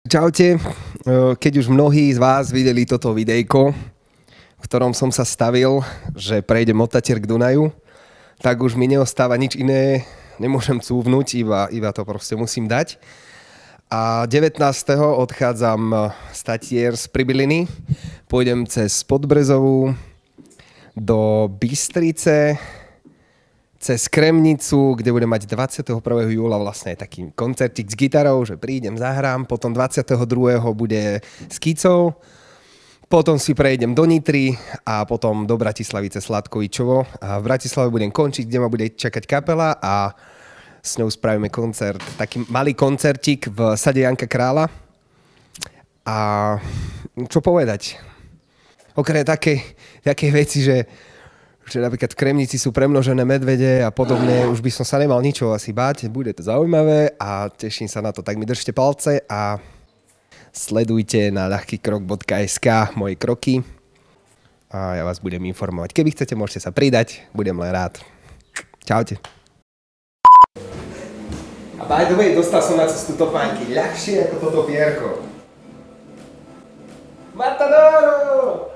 Čaute, keď už mnohí z vás videli toto videjko, v ktorom som sa stavil, že prejdem od Tatier k Dunaju, tak už mi neostáva nič iné, nemôžem cúvnuť, iba to proste musím dať. A 19. odchádzam z Tatier z Pribyliny, pôjdem cez Podbrezovú do Bystrice, cez Kremnicu, kde budem mať 21. júla vlastne taký koncertík s gitarou, že prídem, zahrám, potom 22. bude s Kicou, potom si prejdem do Nitry a potom do Bratislavice Sladkovičovo. A v Bratislave budem končiť, kde ma bude čakať kapela a s ňou spravíme koncert, taký malý koncertík v sade Janka Krála. A čo povedať? Okrem také veci, že napríklad v Kremnici sú premnožené medvede a podobne, už by som sa nemal ničoho asi báť, bude to zaujímavé a teším sa na to, tak mi držte palce a sledujte na ľahkykrok.sk moje kroky a ja vás budem informovať. Keby chcete, môžete sa pridať, budem len rád. Čaute. A by the way, dostal som na cestu topánky ľahšie ako toto pierko. Matadoro!